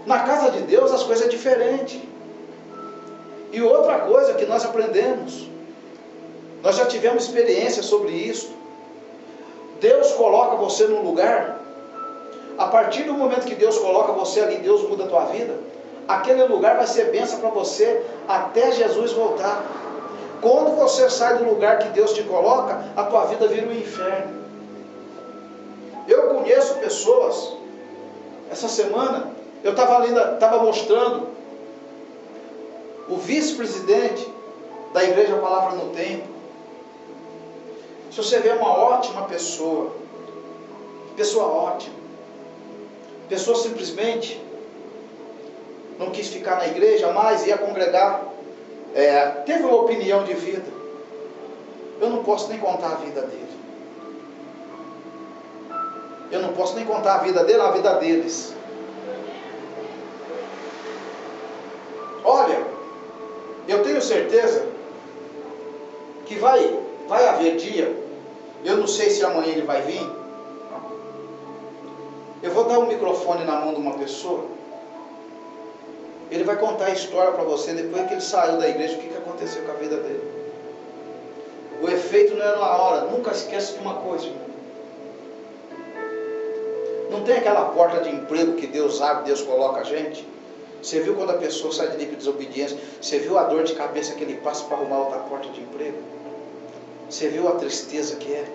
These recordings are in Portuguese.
Na casa de Deus as coisas é diferente. E outra coisa que nós aprendemos, nós já tivemos experiência sobre isso. Deus coloca você num lugar, a partir do momento que Deus coloca você ali, Deus muda a tua vida, aquele lugar vai ser bênção para você até Jesus voltar. Quando você sai do lugar que Deus te coloca, a tua vida vira um inferno. Eu conheço pessoas, essa semana, eu estava mostrando o vice-presidente da Igreja Palavra no Tempo. Se você vê uma ótima pessoa ótima, pessoa simplesmente não quis ficar na igreja, mas ia congregar, teve uma opinião de vida. Eu não posso nem contar a vida dele. Eu não posso nem contar a vida dele, a vida deles. Olha, eu tenho certeza que vai haver dia, eu não sei se amanhã ele vai vir, eu vou dar um microfone na mão de uma pessoa, ele vai contar a história para você, depois que ele saiu da igreja, o que aconteceu com a vida dele. O efeito não é na hora. Nunca esqueça de uma coisa, irmão. Não tem aquela porta de emprego que Deus abre, Deus coloca a gente. Você viu quando a pessoa sai de livre desobediência? Você viu a dor de cabeça que ele passa para arrumar outra porta de emprego? Você viu a tristeza que é?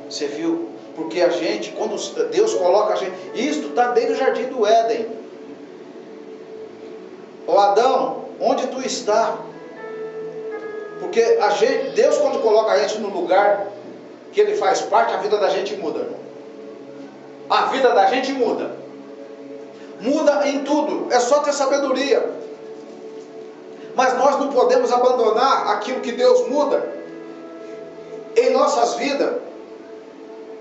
Você viu? Porque a gente, quando Deus coloca a gente, isto está desde o jardim do Éden. Ô Adão, onde tu está? Porque Deus, quando coloca a gente no lugar que Ele faz parte, a vida da gente muda, irmão. A vida da gente muda. Muda em tudo. É só ter sabedoria. Mas nós não podemos abandonar aquilo que Deus muda em nossas vidas,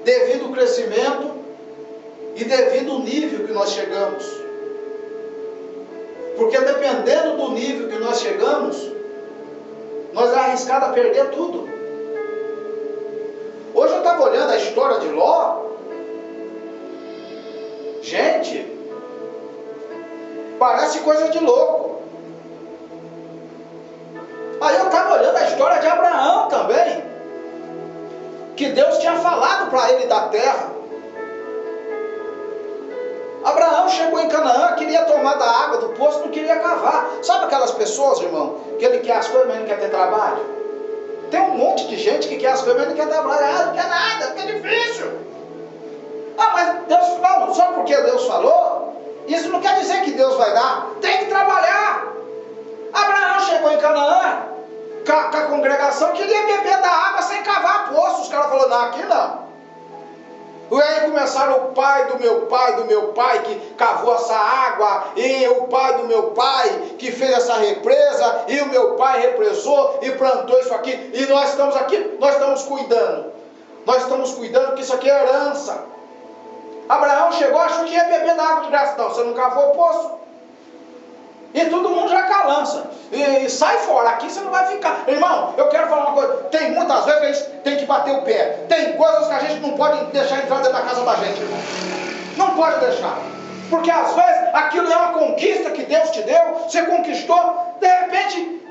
devido ao crescimento e devido ao nível que nós chegamos. Porque dependendo do nível que nós chegamos, nós é arriscado a perder tudo. Hoje eu estava olhando a história de Ló. Gente, parece coisa de louco. Aí eu estava olhando a história de Abraão também, que Deus tinha falado para ele da terra. Abraão chegou em Canaã, queria tomar da água do poço, não queria cavar. Sabe aquelas pessoas, irmão, que ele quer as coisas, mas não quer ter trabalho? Tem um monte de gente que quer as coisas, mas não quer trabalhar, não quer nada, porque é difícil. Ah, mas Deus falou, só porque Deus falou, isso não quer dizer que Deus vai dar. Tem que trabalhar. Abraão chegou em Canaã, com a congregação, queria beber da água sem cavar poço. Os caras falaram, não, aqui não. E aí começaram o pai do meu pai que cavou essa água, e o pai do meu pai que fez essa represa, e o meu pai represou e plantou isso aqui, e nós estamos aqui, nós estamos cuidando que isso aqui é herança. Abraão chegou, achou que ia beber da água de graça. Não, você não cavou o poço. E todo mundo já calança. E sai fora, aqui você não vai ficar. Irmão, eu quero falar uma coisa. Tem muitas vezes que a gente tem que bater o pé. Tem coisas que a gente não pode deixar entrar dentro da casa da gente, irmão. Não pode deixar. Porque às vezes aquilo é uma conquista que Deus te deu. Você conquistou, de repente,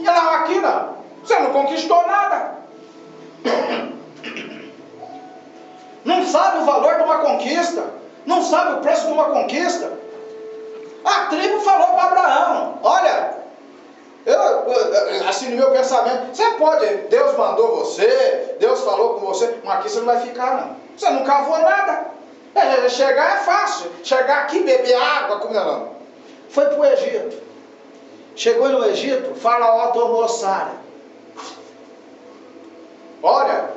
não, aqui não. Você não conquistou nada. Não sabe o valor de uma conquista. Não sabe o preço de uma conquista. A tribo falou para Abraão, olha, assim no meu pensamento, você pode, Deus mandou você, Deus falou com você, mas aqui você não vai ficar não. Você não cavou nada. Chegar é fácil, chegar aqui, beber água, comida não. Foi para o Egito. Chegou no Egito, Faraó tomou Sara. Olha,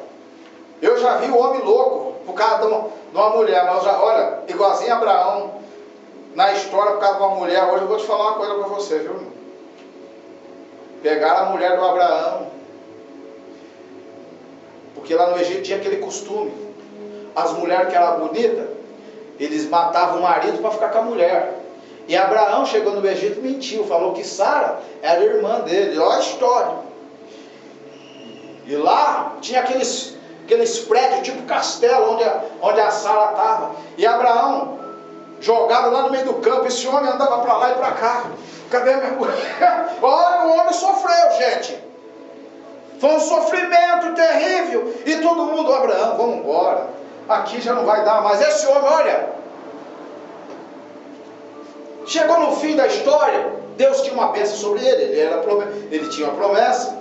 eu já vi o homem louco por causa de uma mulher, mas olha, igualzinho a Abraão, na história por causa de uma mulher. Hoje eu vou te falar uma coisa para você, viu, irmão? Pegaram a mulher do Abraão, porque lá no Egito tinha aquele costume, as mulheres que eram bonitas, eles matavam o marido para ficar com a mulher. E Abraão chegou no Egito e mentiu, falou que Sara era irmã dele. Olha a história. E lá tinha aqueles prédios tipo castelo onde a Sara estava. E Abraão jogado lá no meio do campo. Esse homem andava para lá e para cá. Cadê a minha mulher? Olha, o homem sofreu, gente. Foi um sofrimento terrível. E todo mundo, Abraão, vamos embora. Aqui já não vai dar mais. Esse homem, olha, chegou no fim da história. Deus tinha uma bênção sobre ele. Ele tinha uma promessa.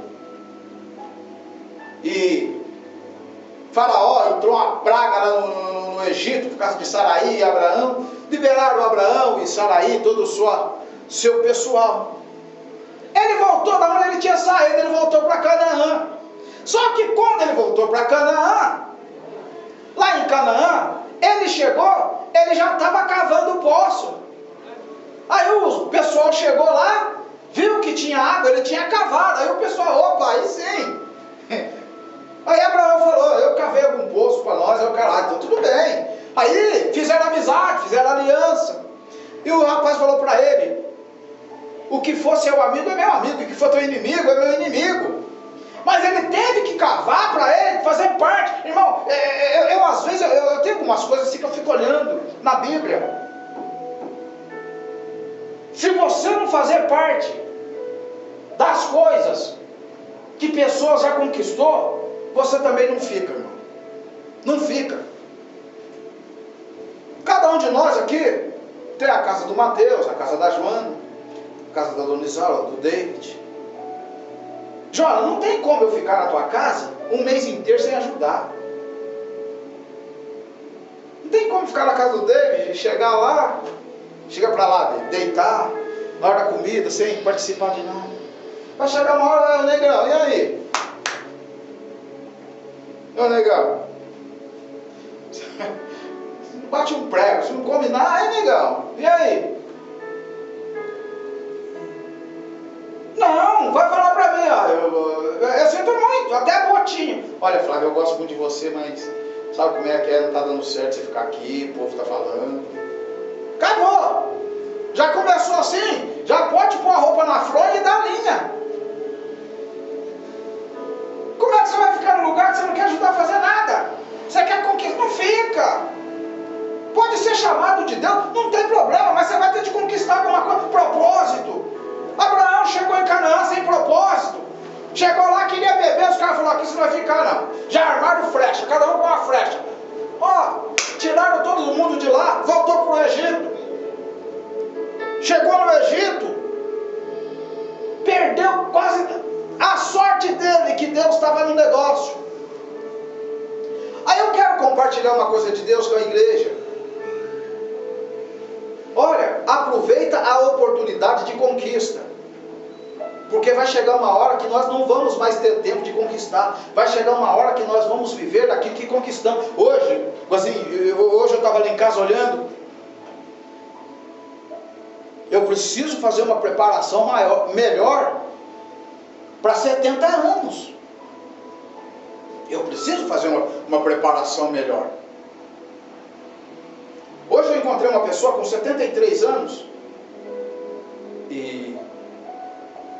E Faraó entrou uma praga lá no Egito por causa de Saraí e Abraão. Liberaram Abraão e Saraí, todo o seu pessoal. Ele voltou da onde ele tinha saído, ele voltou para Canaã. Só que quando ele voltou para Canaã, lá em Canaã, ele chegou, ele já estava cavando o poço. Aí o pessoal chegou lá, viu que tinha água, ele tinha cavado. Aí o pessoal, opa, aí sim. Aí Abraão falou, eu cavei algum poço para nós, eu caralho, então tudo bem. Aí fizeram amizade, fizeram aliança. E o rapaz falou para ele, o que for seu amigo é meu amigo, o que for teu inimigo é meu inimigo. Mas ele teve que cavar para ele, fazer parte. Irmão, eu às vezes, eu tenho algumas coisas assim que eu fico olhando na Bíblia. Se você não fazer parte das coisas que pessoas já conquistou, você também não fica, irmão. Não fica. Cada um de nós aqui tem a casa do Mateus, a casa da Joana, a casa da Dona Isaura, do David. Joana, não tem como eu ficar na tua casa um mês inteiro sem ajudar. Não tem como ficar na casa do David e chegar lá, chega para lá, deitar, na hora da comida, sem participar de nada. Vai chegar uma hora, negão, e aí? Ô negão, não bate um prego, você não come nada, aí negão, e aí? Não, vai falar pra mim, ó, eu sinto muito, até botinho. Olha, Flávio, eu gosto muito de você, mas sabe como é que não tá dando certo você ficar aqui, o povo tá falando. Acabou! Já começou assim, já pode pôr a roupa na fronha e dar linha. Como é que você vai ficar no lugar que você não quer ajudar a fazer nada? Você quer conquistar? Não fica. Pode ser chamado de Deus, não tem problema, mas você vai ter de conquistar alguma coisa, propósito. Abraão chegou em Canaã sem propósito. Chegou lá, queria beber, os caras falaram, aqui você não vai ficar não. Já armaram flecha, cada um com uma flecha. Ó, tiraram todo mundo de lá, voltou para o Egito. Chegou no Egito, perdeu quase a sorte dele, que Deus estava no negócio. Aí eu quero compartilhar uma coisa de Deus com a igreja. Olha, aproveita a oportunidade de conquista. Porque vai chegar uma hora que nós não vamos mais ter tempo de conquistar. Vai chegar uma hora que nós vamos viver daquilo que conquistamos. Hoje eu estava lá em casa olhando. Eu preciso fazer uma preparação melhor para 70 anos. Eu preciso fazer uma preparação melhor. Hoje eu encontrei uma pessoa com 73 anos. E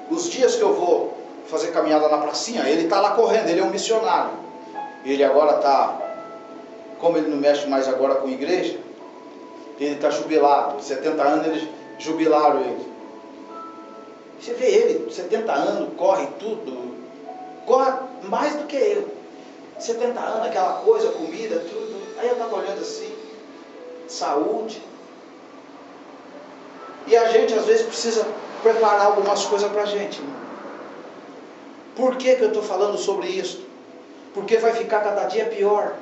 os dias que eu vou fazer caminhada na pracinha, ele está lá correndo, ele é um missionário. Ele agora está, como ele não mexe mais agora com igreja, ele está jubilado. 70 anos eles jubilaram ele. Você vê ele, 70 anos, corre tudo, corre mais do que eu. 70 anos, aquela coisa, comida, tudo. Aí eu estava olhando assim, saúde. E a gente às vezes precisa preparar algumas coisas para a gente, irmão. Por que eu estou falando sobre isso? Porque vai ficar cada dia pior.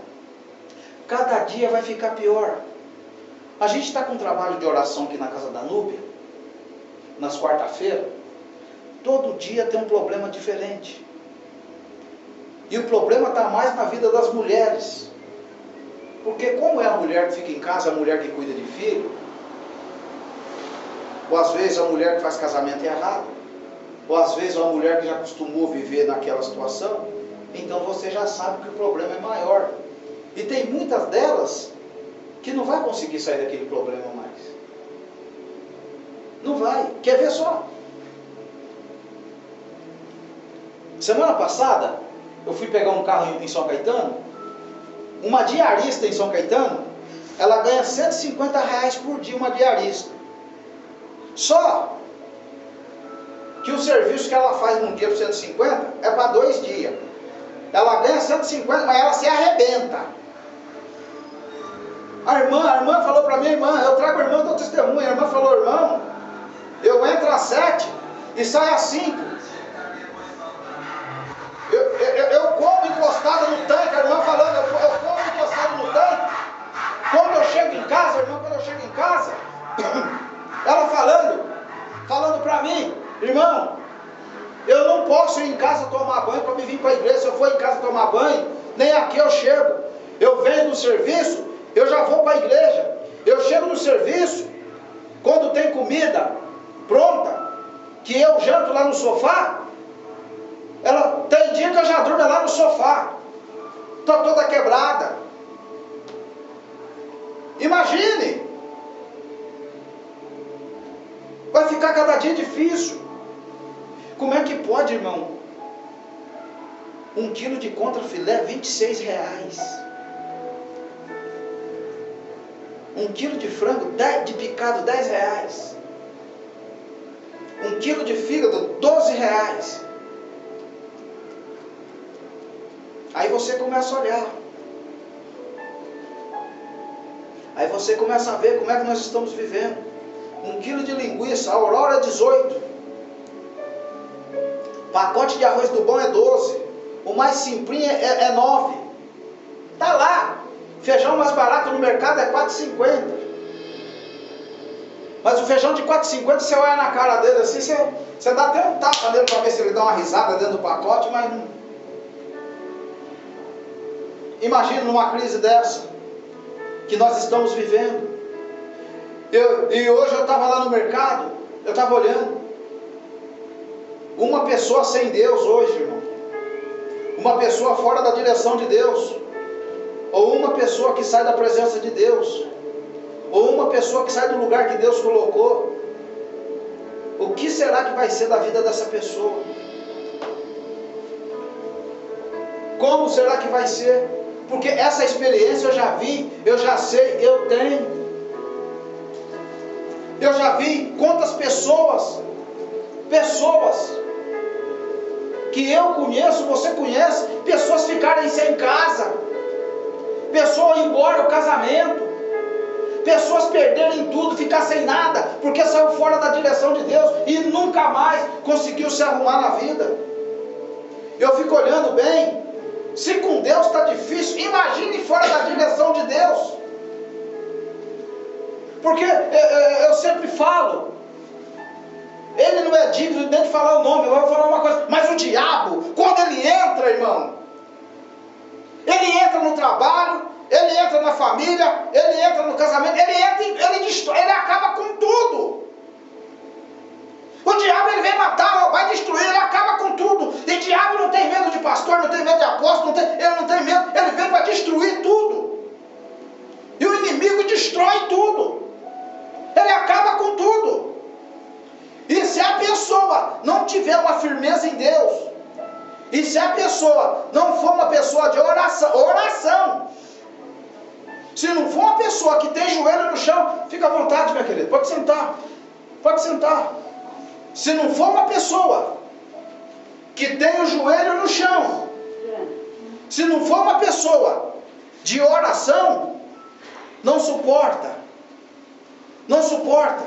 Cada dia vai ficar pior. A gente está com um trabalho de oração aqui na Casa da Núbia, nas quarta-feiras. Todo dia tem um problema diferente. E o problema está mais na vida das mulheres. Porque como é a mulher que fica em casa, a mulher que cuida de filho, ou às vezes a mulher que faz casamento errado, ou às vezes a mulher que já acostumou viver naquela situação, então você já sabe que o problema é maior. E tem muitas delas que não vai conseguir sair daquele problema mais. Não vai. Quer ver só? Semana passada, eu fui pegar um carro em São Caetano. Uma diarista em São Caetano ela ganha R$150 por dia, uma diarista. Só que o serviço que ela faz num dia por 150 é para 2 dias. Ela ganha 150, mas ela se arrebenta. A irmã falou para mim, irmã, eu trago a irmã do testemunho. A irmã falou, irmão, eu entro às 7 e saio às 5. Eu como encostado no tanque, a irmã falando, eu como encostado no tanque. Quando eu chego em casa, a irmã, quando eu chego em casa, ela falando para mim, irmão, eu não posso ir em casa tomar banho para me vir para a igreja. Se eu for em casa tomar banho, nem aqui eu chego. Eu venho do serviço, eu já vou para a igreja. Eu chego no serviço, quando tem comida pronta, que eu janto lá no sofá, ela tem dia que eu já durmo lá no sofá. Estou toda quebrada. Imagine. Vai ficar cada dia difícil. Como é que pode, irmão? 1 quilo de contrafilé, R$26. 1 quilo de frango, de picado, R$10. 1 quilo de fígado, R$12. Aí você começa a olhar. Aí você começa a ver como é que nós estamos vivendo. 1 quilo de linguiça, a Aurora 18. Pacote de arroz do bom é 12. O mais simplinho é 9. Tá lá. Feijão mais barato no mercado é R$4,50. Mas o feijão de R$4,50, você olha na cara dele assim, você dá até um tapa nele para ver se ele dá uma risada dentro do pacote, mas não. Imagina numa crise dessa que nós estamos vivendo. E hoje eu estava lá no mercado, eu estava olhando. Uma pessoa sem Deus hoje, irmão. Uma pessoa fora da direção de Deus. Ou uma pessoa que sai da presença de Deus. Ou uma pessoa que sai do lugar que Deus colocou. O que será que vai ser da vida dessa pessoa? Como será que vai ser? Porque essa experiência eu já vi, eu já sei, eu tenho. Eu já vi quantas pessoas que eu conheço, você conhece, pessoas ficarem sem casa, pessoas ir embora do casamento, pessoas perderem tudo, ficar sem nada, porque saiu fora da direção de Deus e nunca mais conseguiu se arrumar na vida. Eu fico olhando bem, se com Deus está difícil, imagine fora da direção de Deus. Porque eu sempre falo, ele não é digno nem de falar o nome, eu vou falar uma coisa, mas o diabo, quando ele entra, irmão, ele entra no trabalho, ele entra na família, ele entra no casamento, ele destrói, ele acaba com tudo. O diabo, ele vem matar, vai destruir, ele acaba com tudo. E o diabo não tem medo de pastor, não tem medo de apóstolo, ele não tem medo, ele vem para destruir tudo. E o inimigo destrói tudo. Ele acaba com tudo. E se a pessoa não tiver uma firmeza em Deus, e se a pessoa não for uma pessoa de oração, se não for uma pessoa que tem joelho no chão, fica à vontade, minha querida, pode sentar, pode sentar. Se não for uma pessoa que tem o joelho no chão, se não for uma pessoa de oração, não suporta. Não suporta.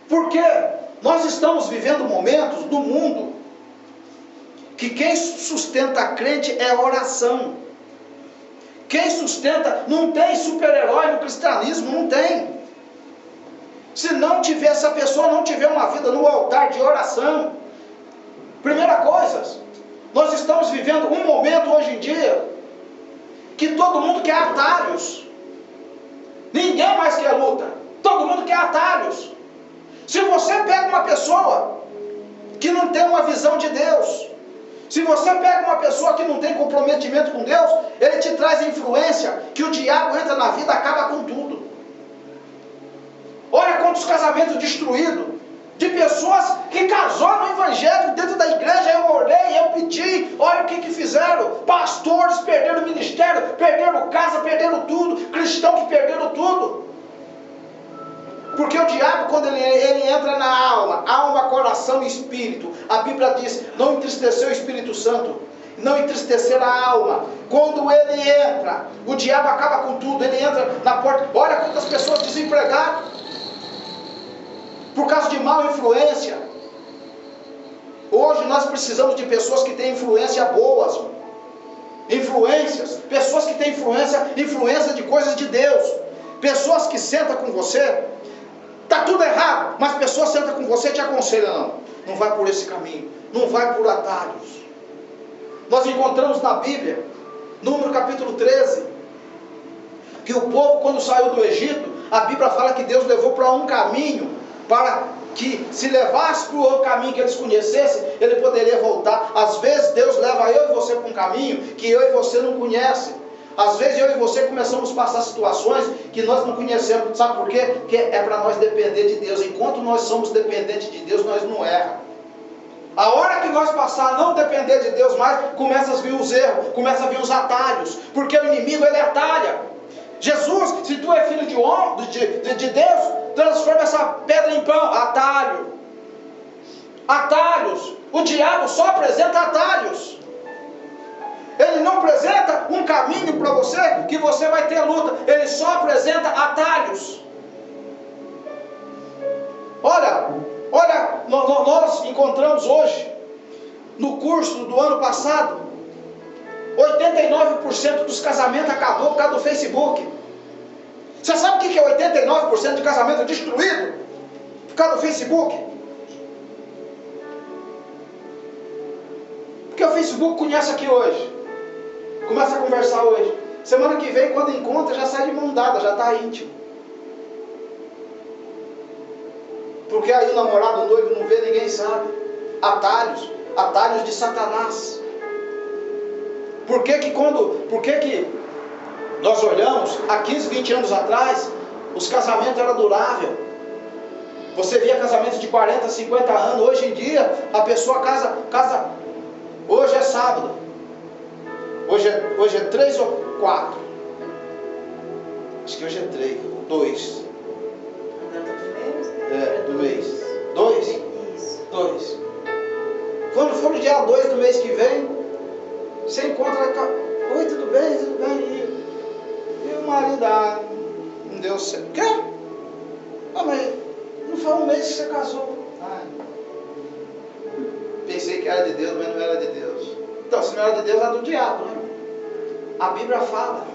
Porque nós estamos vivendo momentos do mundo que quem sustenta a crente é a oração. Quem sustenta, não tem super-herói no cristianismo, não tem. Se não tiver, essa pessoa não tiver uma vida no altar de oração. Primeira coisa, nós estamos vivendo um momento hoje em dia que todo mundo quer atalhos. Ninguém mais quer luta. Todo mundo quer atalhos. Se você pega uma pessoa que não tem uma visão de Deus, se você pega uma pessoa que não tem comprometimento com Deus, ele te traz influência que o diabo entra na vida e acaba com tudo. Olha quantos casamentos destruídos de pessoas que casou no evangelho, dentro da igreja. Eu orei, eu pedi, olha o que fizeram. Pastores perderam o ministério, perderam casa, perderam tudo. Cristãos que perderam tudo. Porque o diabo, quando ele entra na alma, coração e espírito, a Bíblia diz, não entristecer o Espírito Santo, não entristecer a alma. Quando ele entra, o diabo acaba com tudo. Ele entra na porta. Olha quantas pessoas desempregadas por causa de má influência. Hoje nós precisamos de pessoas que têm influência boas, influências, pessoas que têm influência de coisas de Deus, pessoas que sentam com você, está tudo errado, mas pessoas sentam com você e te aconselham, não vai por esse caminho, não vai por atalhos. Nós encontramos na Bíblia, Número capítulo 13, que o povo, quando saiu do Egito, a Bíblia fala que Deus levou para um caminho, para que se levasse para o caminho que eles conhecessem, ele poderia voltar. Às vezes Deus leva eu e você para um caminho que eu e você não conhecem. Às vezes eu e você começamos a passar situações que nós não conhecemos. Sabe por quê? Porque é para nós depender de Deus. Enquanto nós somos dependentes de Deus, nós não erramos. A hora que nós passar a não depender de Deus mais, começa a vir os erros, começa a vir os atalhos, porque o inimigo ele atalha. Jesus, se tu é filho de Deus, transforma essa pedra em pão. Atalho. Atalhos. O diabo só apresenta atalhos. Ele não apresenta um caminho para você que você vai ter luta. Ele só apresenta atalhos. Olha, nós encontramos hoje, no curso do ano passado, 89% dos casamentos acabou por causa do Facebook. Você sabe o que é 89% de casamento destruído por causa do Facebook? Porque o Facebook conhece aqui hoje, começa a conversar hoje, semana que vem, quando encontra, já sai de mão dada, já está íntimo. Porque aí o namorado, o noivo não vê, ninguém sabe. Atalhos de Satanás. Por que que nós olhamos, há 15, 20 anos atrás, os casamentos eram duráveis. Você via casamentos de 40, 50 anos. Hoje em dia, a pessoa casa. Hoje é sábado. Hoje é 3 ou 4? Acho que hoje é 3, 2. Do mês. 2? Isso. 2. Quando for no dia 2 do mês que vem, você encontra. Oi, tudo bem? Tudo bem? E o marido, não deu certo. Quê? Mas não foi um mês que você casou. Pensei que era de Deus, mas não era de Deus. Então, se não era de Deus, era do diabo, né? A Bíblia fala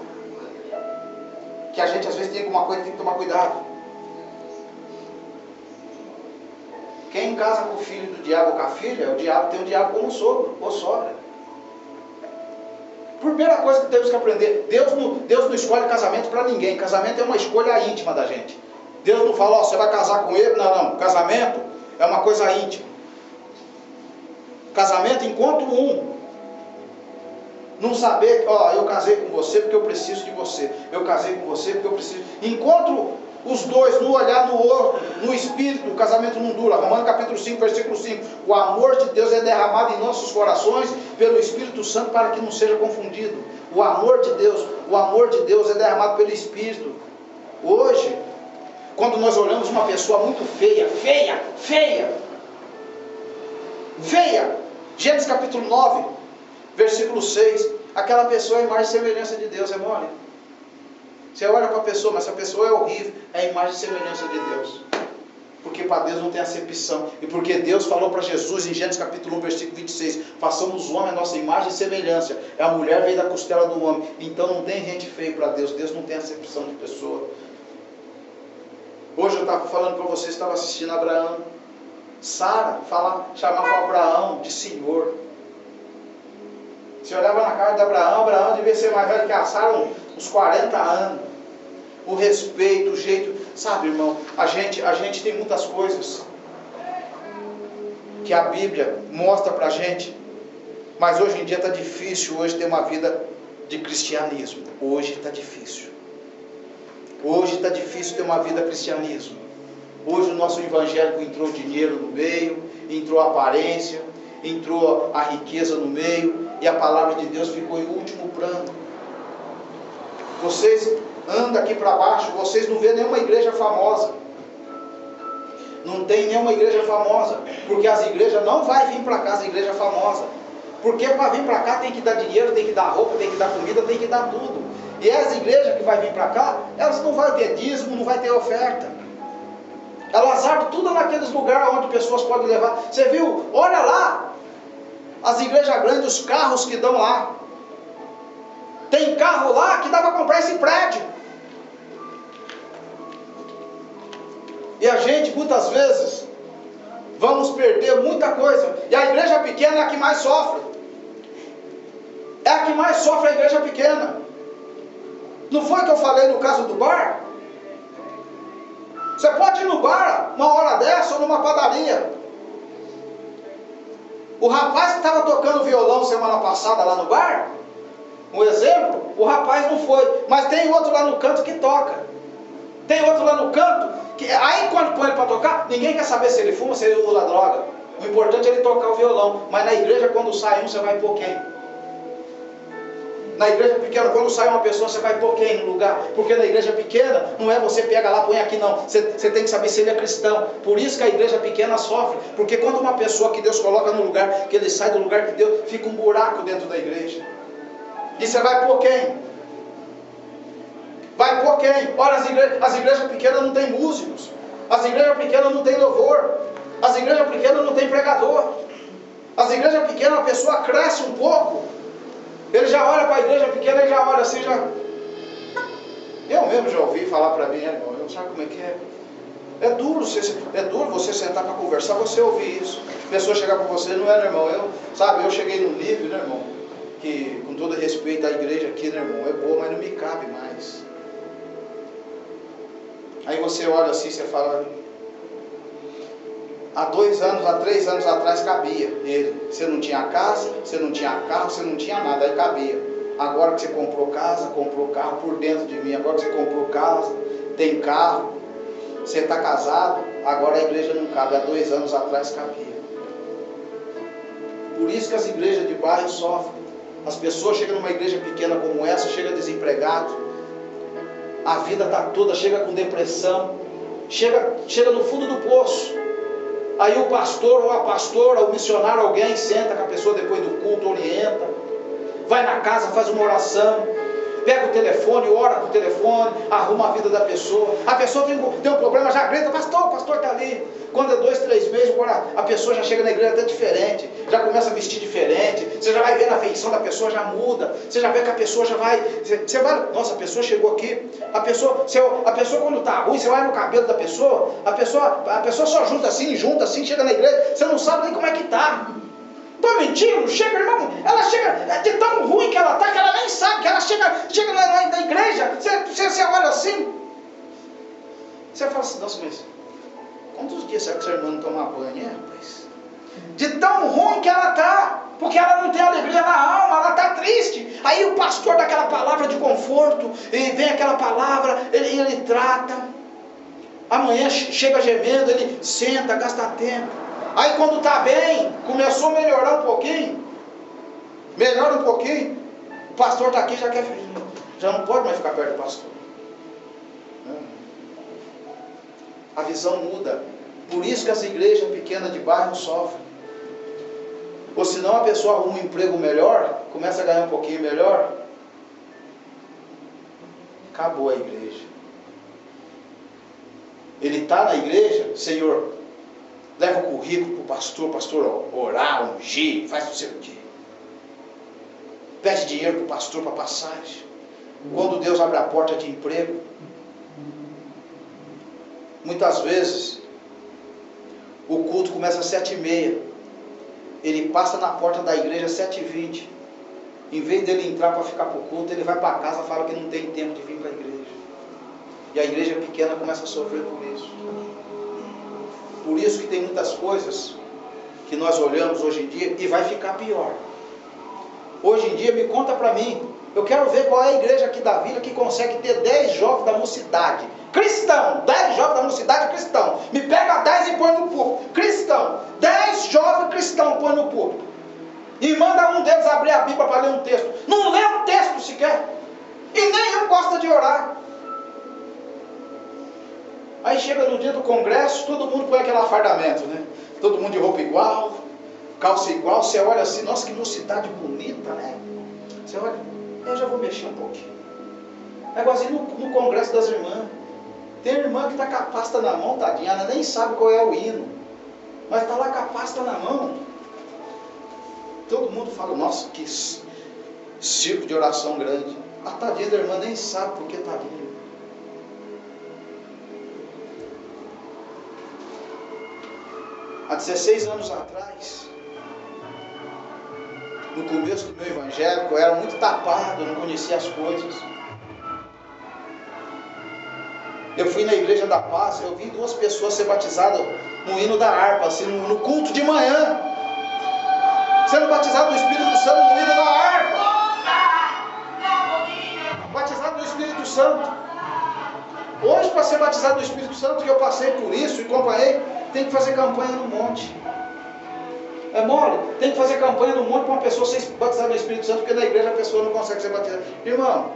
que a gente às vezes tem alguma coisa que tem que tomar cuidado. Quem casa com o filho do diabo ou com a filha, o diabo tem o diabo como sogro ou sogra. Primeira coisa que temos que aprender, Deus não escolhe casamento para ninguém. Casamento é uma escolha íntima da gente. Deus não fala, você vai casar com ele. Não. Casamento é uma coisa íntima. Casamento enquanto não saber, eu casei com você porque eu preciso de você. Eu casei com você porque eu preciso. Enquanto os dois no olhar no outro, no espírito, o casamento não dura. Romanos capítulo 5, versículo 5. O amor de Deus é derramado em nossos corações pelo Espírito Santo para que não seja confundido. O amor de Deus é derramado pelo Espírito. Hoje, quando nós olhamos uma pessoa muito feia, Gênesis capítulo 9, versículo 6, aquela pessoa é a imagem e semelhança de Deus, é mole? Você olha para a pessoa, mas essa pessoa é horrível, é a imagem e semelhança de Deus. Porque para Deus não tem acepção. E porque Deus falou para Jesus em Gênesis capítulo 1, versículo 26, façamos o homem a nossa imagem e semelhança. A mulher veio da costela do homem. Então não tem gente feia para Deus. Deus não tem acepção de pessoa. Hoje eu estava falando para vocês, estava assistindo Abraão. Sara chamava Abraão de Senhor. Você olhava na cara de Abraão devia ser mais velho que a Sara, uns 40 anos. O respeito, o jeito. Sabe, irmão, a gente tem muitas coisas que a Bíblia mostra pra gente. Mas hoje em dia está difícil hoje ter uma vida de cristianismo. Hoje está difícil. Hoje está difícil ter uma vida cristianismo. Hoje o nosso evangélico entrou dinheiro no meio, entrou aparência, entrou a riqueza no meio, e a palavra de Deus ficou em último plano. Vocês andam aqui para baixo, vocês não vêem nenhuma igreja famosa. Não tem nenhuma igreja famosa, porque as igrejas não vai vir para cá, as igrejas famosas. Porque para vir para cá tem que dar dinheiro, tem que dar roupa, tem que dar comida, tem que dar tudo. E as igrejas que vai vir para cá, elas não vão ter dízimo, não vai ter oferta. Elas abrem tudo naqueles lugares onde pessoas podem levar. Você viu? Olha lá, as igrejas grandes, os carros que dão lá. Tem carro lá que dá para comprar esse prédio. E a gente, muitas vezes, vamos perder muita coisa. E a igreja pequena é a que mais sofre. É a que mais sofre, a igreja pequena. Não foi que eu falei no caso do bar? Você pode ir no bar uma hora dessa ou numa padaria. O rapaz que estava tocando violão semana passada lá no bar, um exemplo, o rapaz não foi. Mas tem outro lá no canto que toca. Tem outro lá no canto, que aí quando põe ele para tocar, ninguém quer saber se ele fuma, se ele usa droga. O importante é ele tocar o violão. Mas na igreja, quando sai um, você vai pôr quem? Na igreja pequena, quando sai uma pessoa, você vai pôr quem no lugar? Porque na igreja pequena, não é você pega lá, põe aqui, não. Você tem que saber se ele é cristão. Por isso que a igreja pequena sofre. Porque quando uma pessoa que Deus coloca no lugar, que ele sai do lugar de Deus, fica um buraco dentro da igreja. E você vai pôr quem? Vai pôr quem? Olha, as igrejas pequenas não tem músicos. As igrejas pequenas não tem louvor. As igrejas pequenas não tem pregador. As igrejas pequenas, a pessoa cresce um pouco, ele já olha para a igreja pequena, ele já olha assim, já... Eu mesmo já ouvi falar para mim, irmão, sabe como é que é? É duro você sentar para conversar, você ouvir isso. A pessoa chegar para você, não é, irmão? Eu cheguei num nível, né, irmão? Que, com todo respeito à igreja aqui, né, irmão? É boa, mas não me cabe mais. Aí você olha assim, você fala... Há 2 anos, há 3 anos atrás cabia ele. Você não tinha casa, você não tinha carro, você não tinha nada, aí cabia. Agora que você comprou casa, comprou carro por dentro de mim. Agora que você comprou casa, tem carro, você está casado, agora a igreja não cabe. Há 2 anos atrás cabia. Por isso que as igrejas de bairro sofrem. As pessoas chegam numa igreja pequena como essa, chegam desempregados, a vida está toda, chega com depressão, chega no fundo do poço. Aí o pastor ou a pastora, o missionário, alguém senta com a pessoa depois do culto, orienta, vai na casa, faz uma oração, pega o telefone, ora com o telefone, arruma a vida da pessoa. A pessoa tem um problema, já grita, o pastor está ali. Quando é 2, 3 meses, agora a pessoa já chega na igreja até diferente, já começa a vestir diferente, você já vai ver a feição da pessoa, já muda, você já vê que a pessoa já vai, você vai, nossa, a pessoa chegou aqui, a pessoa quando está ruim, você olha no cabelo da pessoa, a pessoa só junta assim, chega na igreja, você não sabe nem como é que está. Estou mentindo? Chega, irmão, ela chega de tão ruim que ela está, que ela nem sabe, que ela chega na igreja, você olha assim, você fala assim, nossa, mas quantos dias será que sua irmã não toma banho, rapaz? De tão ruim que ela está, porque ela não tem alegria na alma, ela está triste. Aí o pastor dá aquela palavra de conforto, e vem aquela palavra, ele trata. Amanhã chega gemendo, ele senta, gasta tempo. Aí quando está bem, começou a melhorar um pouquinho, melhora um pouquinho, o pastor está aqui, já não pode mais ficar perto do pastor. A visão muda. Por isso que as igrejas pequenas de bairro sofrem. Ou senão a pessoa arruma um emprego melhor, começa a ganhar um pouquinho melhor, acabou a igreja. Ele está na igreja, Senhor, leva o currículo para o pastor orar, ungir, faz não sei o quê. Pede dinheiro para o pastor para passagem. Quando Deus abre a porta de emprego, muitas vezes o culto começa às 7h30. Ele passa na porta da igreja às 7h20. Em vez dele entrar para ficar para o culto, ele vai para casa e fala que não tem tempo de vir para a igreja. E a igreja pequena começa a sofrer por isso. Por isso que tem muitas coisas que nós olhamos hoje em dia e vai ficar pior. Hoje em dia, me conta para mim, eu quero ver qual é a igreja aqui da vila que consegue ter 10 jovens da mocidade cristão, 10 jovens da mocidade cristão. Me Aí chega no dia do congresso, todo mundo põe aquele afardamento, né? Todo mundo de roupa igual, calça igual, você olha assim, nossa, que mocidade bonita, né? Você olha, eu já vou mexer um pouquinho. É igualzinho no congresso das irmãs. Tem irmã que está com a pasta na mão, tadinha, ela nem sabe qual é o hino. Mas está lá com a pasta na mão. Todo mundo fala, nossa, que circo de oração grande. A tadinha da irmã nem sabe por que está ali. Há 16 anos atrás, no começo do meu evangélico, eu era muito tapado, eu não conhecia as coisas. Eu fui na Igreja da Paz, eu vi 2 pessoas ser batizadas no hino da harpa, assim, no culto de manhã. Sendo batizado no Espírito Santo no hino da harpa. Batizado no Espírito Santo. Hoje, para ser batizado no Espírito Santo, que eu passei por isso e acompanhei, tem que fazer campanha no monte. É mole? Tem que fazer campanha no monte para uma pessoa ser batizada no Espírito Santo, porque na igreja a pessoa não consegue ser batizada. Irmão,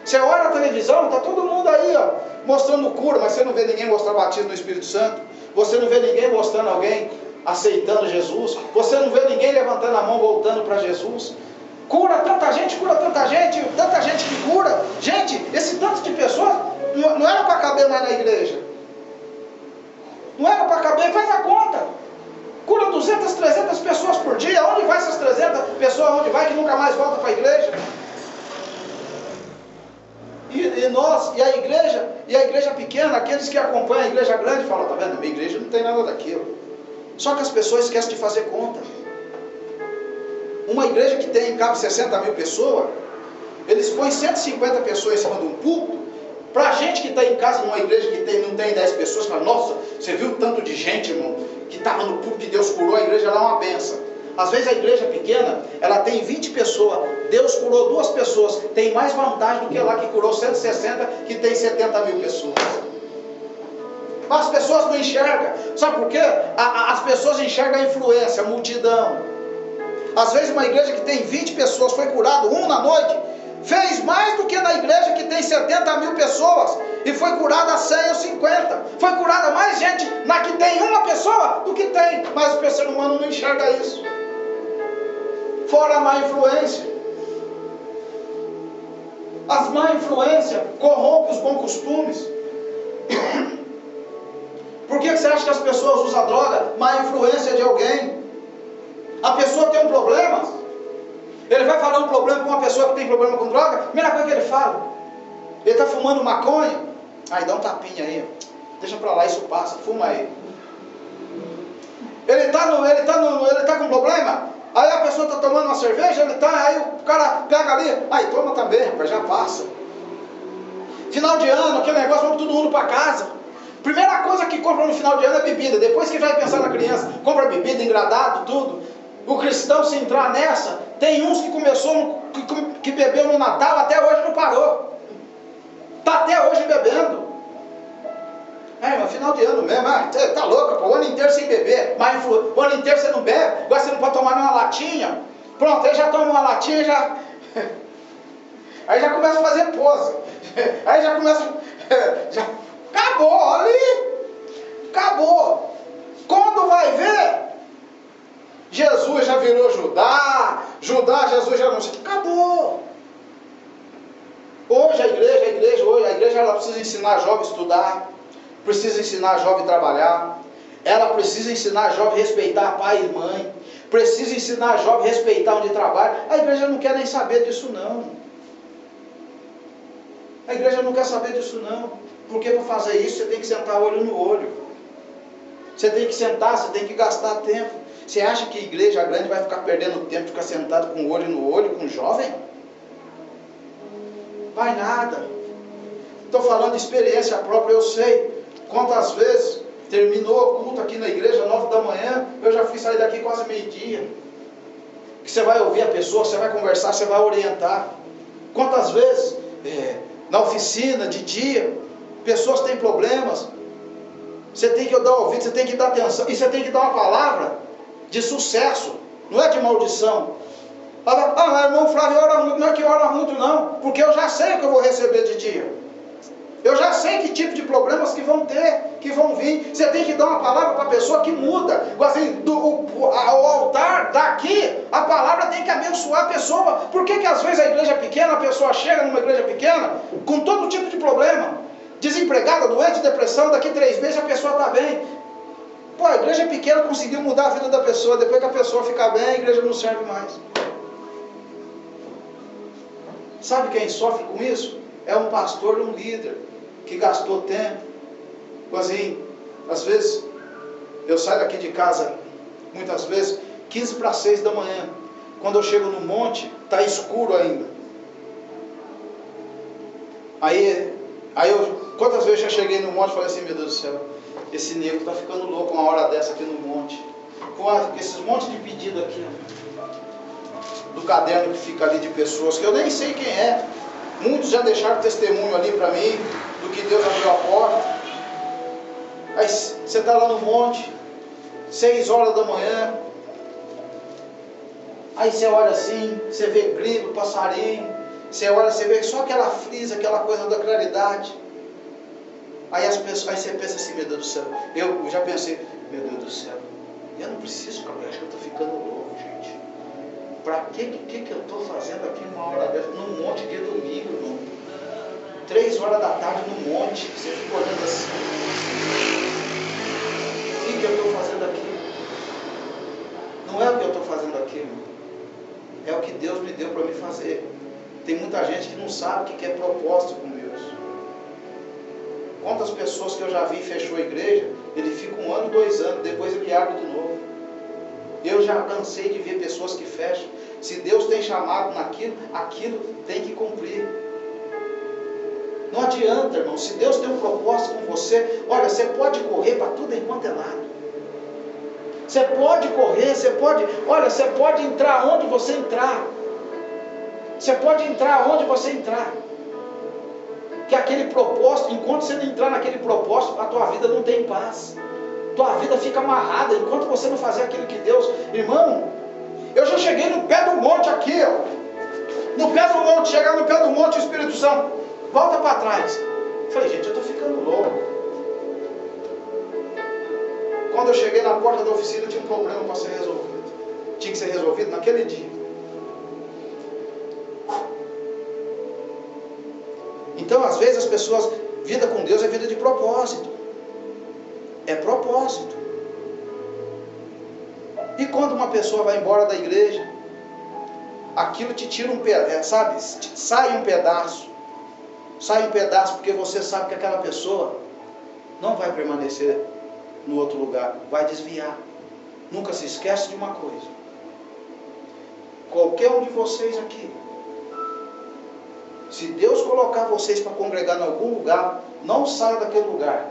você olha na televisão, está todo mundo aí, ó, mostrando cura, mas você não vê ninguém mostrar batismo no Espírito Santo. Você não vê ninguém mostrando alguém aceitando Jesus. Você não vê ninguém levantando a mão, voltando para Jesus. Cura tanta gente que cura. Gente, esse tanto de pessoas não era para caber mais na igreja. Não era para caber, faz a conta. Cura 200, 300 pessoas por dia. Onde vai essas 300 pessoas? Onde vai que nunca mais volta para a igreja? E a igreja pequena, aqueles que acompanham a igreja grande, falam, tá vendo, minha igreja não tem nada daquilo. Só que as pessoas esquecem de fazer conta. Uma igreja que cabe 60 mil pessoas, eles põem 150 pessoas em cima de um púlpito. Para a gente que está em casa numa igreja que não tem 10 pessoas, fala, nossa, você viu o tanto de gente, irmão, que estava no púlpito que Deus curou, a igreja lá é uma benção. Às vezes a igreja pequena, ela tem 20 pessoas, Deus curou 2 pessoas, tem mais vantagem do que lá que curou 160, que tem 70 mil pessoas. Mas as pessoas não enxergam, sabe por quê? As pessoas enxergam a influência, a multidão. Às vezes uma igreja que tem 20 pessoas, foi curado na noite, fez mais do que na igreja que tem 70 mil pessoas, e foi curada a 100 ou 50, foi curada mais gente na que tem uma pessoa do que tem, mas o ser humano não enxerga isso. Fora a má influência. As má influências corrompem os bons costumes. Por que você acha que as pessoas usam droga? Má influência de alguém. A pessoa tem um problema, ele vai falar um problema com uma pessoa que tem problema com droga, a primeira coisa que ele fala, ele está fumando maconha, aí dá um tapinha aí, deixa pra lá, isso passa, fuma aí. Ele tá com problema, aí a pessoa está tomando uma cerveja, aí o cara pega ali, aí toma também, rapaz, já passa. Final de ano, aquele negócio, vamos todo mundo para casa. Primeira coisa que compra no final de ano é bebida, depois que vai pensar na criança, compra bebida, engradado, tudo. O cristão, se entrar nessa, tem uns que bebeu no Natal, até hoje não parou. Está até hoje bebendo. Mas final de ano mesmo, você tá louco, pô, o ano inteiro sem beber, mas o ano inteiro você não bebe, agora você não pode tomar uma latinha. Pronto, aí já toma uma latinha, já... aí já começa a fazer pose. Aí já começa... já... Acabou, ali. Acabou. Quando vai ver... Jesus já virou Judá, Jesus já não sei. Acabou. Hoje a igreja ela precisa ensinar a jovem a estudar, precisa ensinar a jovem a trabalhar, ela precisa ensinar a jovem a respeitar pai e mãe, precisa ensinar a jovem a respeitar onde trabalha. A igreja não quer nem saber disso não. A igreja não quer saber disso não, porque para fazer isso você tem que sentar olho no olho. Você tem que sentar, você tem que gastar tempo. Você acha que a igreja grande vai ficar perdendo tempo, ficar sentado com o olho no olho com o jovem? Vai nada. Estou falando de experiência própria, eu sei quantas vezes terminou o culto aqui na igreja, 9 da manhã, eu já fui sair daqui quase meio-dia. Que você vai ouvir a pessoa, você vai conversar, você vai orientar. Quantas vezes, na oficina, de dia, pessoas têm problemas, você tem que dar ouvido, você tem que dar atenção, e você tem que dar uma palavra de sucesso, não é de maldição. Irmão Flávio ora muito, não é que ora muito não, porque eu já sei o que eu vou receber de dia. Eu já sei que tipo de problemas que vão ter, que vão vir. Você tem que dar uma palavra para a pessoa que muda. Assim, o altar daqui, a palavra tem que abençoar a pessoa. Por que às vezes a igreja pequena, a pessoa chega numa igreja pequena com todo tipo de problema? Desempregada, doente, depressão, daqui 3 meses a pessoa está bem. Pô, a igreja pequena conseguiu mudar a vida da pessoa. Depois que a pessoa ficar bem, a igreja não serve mais. Sabe quem sofre com isso? É um pastor, um líder, que gastou tempo. Assim, às vezes, eu saio daqui de casa, muitas vezes, 15 para 6 da manhã. Quando eu chego no monte, está escuro ainda. Quantas vezes eu já cheguei no monte e falei assim, meu Deus do céu, esse nego está ficando louco uma hora dessa aqui no monte. Com esses montes de pedido aqui, do caderno que fica ali de pessoas, que eu nem sei quem é. Muitos já deixaram testemunho ali para mim, do que Deus abriu a porta. Aí você está lá no monte, 6 horas da manhã. Aí você olha assim, você vê grilo, passarinho. Você olha, você vê só aquela frisa, aquela coisa da claridade. Aí você pensa assim, meu Deus do céu. Eu já pensei, meu Deus do céu, eu não preciso, cara, eu acho que eu estou ficando louco, gente. Para que eu estou fazendo aqui uma hora dessa, num monte de domingo, irmão? 3 horas da tarde no monte, você fica olhando assim. O que eu estou fazendo aqui? Não é o que eu estou fazendo aqui, irmão. É o que Deus me deu para me fazer. Tem muita gente que não sabe o que é propósito com Deus. Quantas pessoas que eu já vi fechou a igreja, ele fica 1 ano, 2 anos, depois ele abre de novo. Eu já cansei de ver pessoas que fecham. Se Deus tem chamado naquilo, aquilo tem que cumprir. Não adianta, irmão. Se Deus tem um propósito com você, olha, você pode correr para tudo enquanto é lado. Você pode correr, você pode entrar onde você entrar. Você pode entrar onde você entrar. Que aquele propósito, enquanto você não entrar naquele propósito, a tua vida não tem paz. Tua vida fica amarrada enquanto você não fazer aquilo que Deus... Irmão, eu já cheguei no pé do monte aqui, ó. No pé do monte, chegar no pé do monte, o Espírito Santo, volta para trás. Eu falei, gente, eu estou ficando louco. Quando eu cheguei na porta da oficina, tinha um problema para ser resolvido. Tinha que ser resolvido naquele dia. Então, às vezes, as pessoas... Vida com Deus é vida de propósito. É propósito. E quando uma pessoa vai embora da igreja, aquilo te tira um pedaço, sabe? Sai um pedaço. Sai um pedaço porque você sabe que aquela pessoa não vai permanecer no outro lugar. Vai desviar. Nunca se esquece de uma coisa. Qualquer um de vocês aqui, se Deus colocar vocês para congregar em algum lugar, não saia daquele lugar.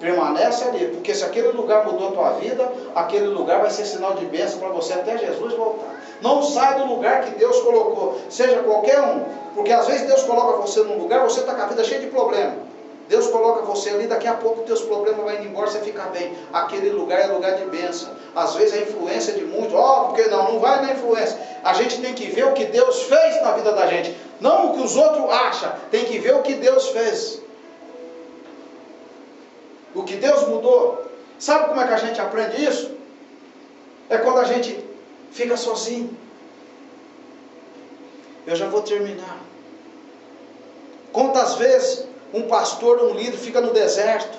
Permanece ali, porque se aquele lugar mudou a tua vida, aquele lugar vai ser sinal de bênção para você até Jesus voltar. Não saia do lugar que Deus colocou, seja qualquer um, porque às vezes Deus coloca você num lugar, você está com a vida cheia de problema. Deus coloca você ali, daqui a pouco teus problemas vão indo embora, você fica bem. Aquele lugar é lugar de bênção. Às vezes a influência de muitos, porque não vai na influência. A gente tem que ver o que Deus fez na vida da gente, não o que os outros acham, tem que ver o que Deus fez. O que Deus mudou. Sabe como é que a gente aprende isso? É quando a gente fica sozinho. Eu já vou terminar. Quantas vezes um pastor, um líder fica no deserto?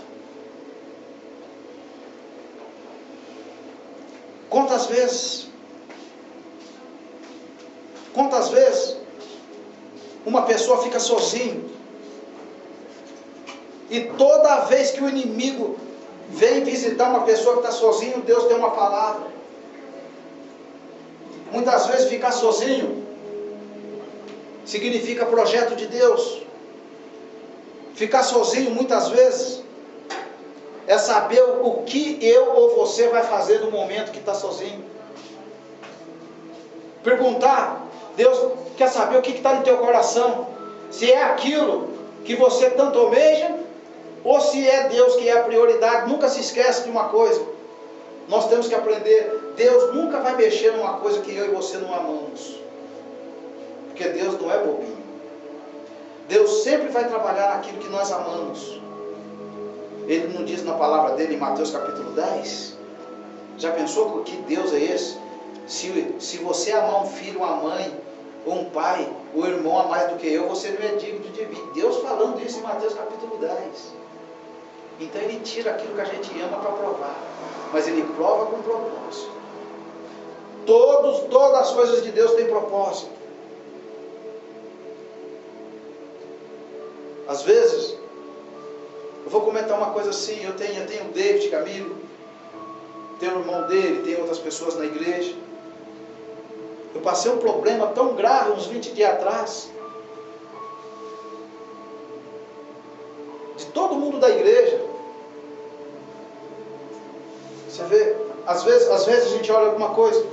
Quantas vezes? Quantas vezes uma pessoa fica sozinha? E toda vez que o inimigo vem visitar uma pessoa que está sozinho, Deus tem uma palavra. Muitas vezes ficar sozinho significa projeto de Deus. Ficar sozinho muitas vezes é saber o que eu ou você vai fazer no momento que está sozinho. Perguntar, Deus quer saber o que está no teu coração. Se é aquilo que você tanto almeja, ou se é Deus que é a prioridade. Nunca se esquece de uma coisa. Nós temos que aprender. Deus nunca vai mexer numa coisa que eu e você não amamos. Porque Deus não é bobinho. Deus sempre vai trabalhar naquilo que nós amamos. Ele não diz na palavra dele em Mateus capítulo 10? Já pensou que Deus é esse? Se você amar um filho, uma mãe, ou um pai, ou um irmão a mais do que eu, você não é digno de mim. Deus falando isso em Mateus capítulo 10. Então Ele tira aquilo que a gente ama para provar. Mas Ele prova com propósito. Todas as coisas de Deus têm propósito. Às vezes, eu vou comentar uma coisa assim, eu tenho o David, amigo, tem o irmão dele, tem outras pessoas na igreja. Eu passei um problema tão grave uns 20 dias atrás. De todo mundo da igreja. Você vê, às vezes a gente olha alguma coisa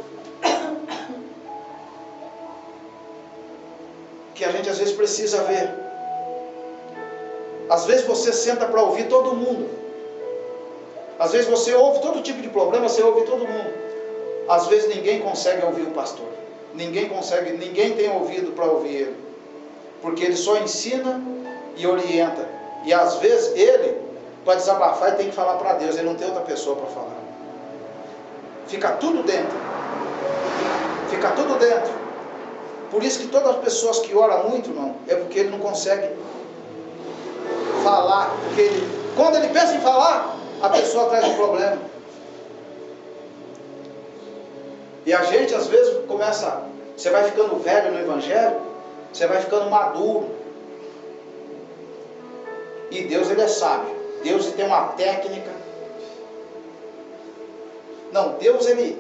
que a gente às vezes precisa ver. Às vezes você senta para ouvir todo mundo. Às vezes você ouve todo tipo de problema, você ouve todo mundo. Às vezes ninguém consegue ouvir o pastor. Ninguém tem ouvido para ouvir ele. Porque ele só ensina e orienta. E às vezes ele, para desabafar, ele tem que falar para Deus. Ele não tem outra pessoa para falar. Fica tudo dentro. Fica tudo dentro. Por isso que todas as pessoas que oram muito, irmão, é porque ele não consegue falar. Porque quando ele pensa em falar, a pessoa traz um problema. E a gente às vezes começa, você vai ficando velho no evangelho, você vai ficando maduro. E Deus, ele é sábio. Deus, ele tem uma técnica. Não, Deus, ele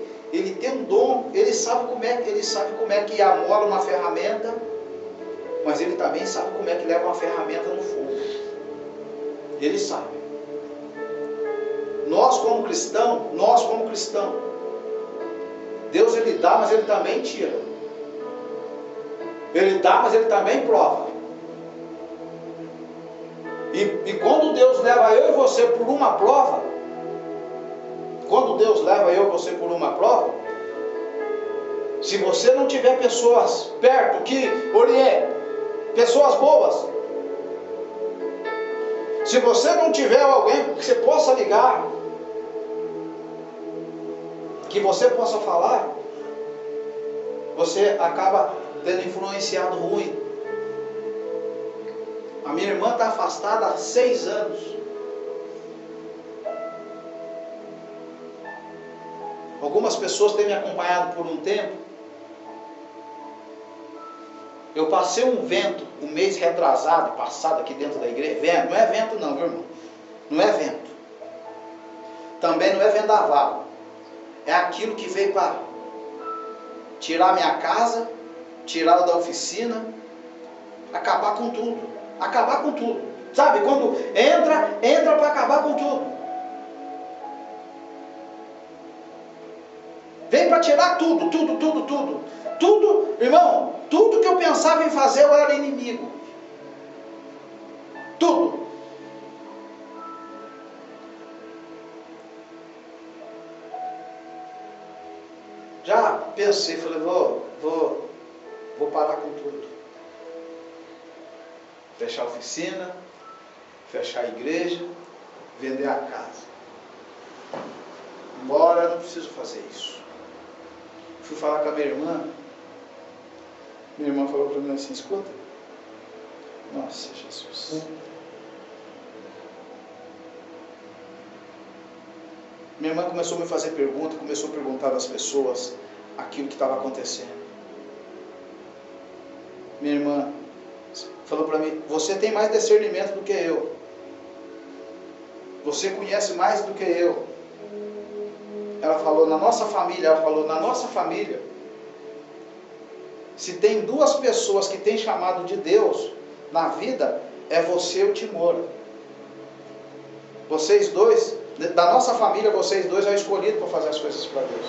tem um dom, ele sabe como é que amola uma ferramenta, mas ele também sabe como é que leva uma ferramenta no fogo. Ele sabe. Nós como cristão, Deus, ele dá, mas ele também tira. Ele dá, mas ele também prova. E quando Deus leva eu e você por uma prova, se você não tiver pessoas perto que orientem, pessoas boas, se você não tiver alguém que você possa ligar, que você possa falar, você acaba tendo influenciado ruim. A minha irmã está afastada há 6 anos. Algumas pessoas têm me acompanhado por um tempo. Eu passei um vento, um mês retrasado, passado aqui dentro da igreja. Vento, não é vento não, meu irmão. Não é vento. Também não é vendaval. É aquilo que veio para tirar minha casa, tirar da oficina, acabar com tudo. Acabar com tudo. Sabe, quando entra para acabar com tudo. Vem para tirar tudo. Tudo, irmão, tudo que eu pensava em fazer eu era inimigo. Tudo. Já pensei, falei, vou parar com tudo. Fechar a oficina, fechar a igreja, vender a casa. Embora eu não preciso fazer isso. Fui falar com a minha irmã. Minha irmã falou para mim assim, escuta. Nossa, Jesus. Minha irmã começou a me fazer perguntas, começou a perguntar das pessoas aquilo que estava acontecendo. Minha irmã falou para mim, você tem mais discernimento do que eu. Você conhece mais do que eu. Ela falou, na nossa família, se tem 2 pessoas que têm chamado de Deus na vida, é você e o Timora. Vocês dois, da nossa família, vocês dois são escolhidos para fazer as coisas para Deus.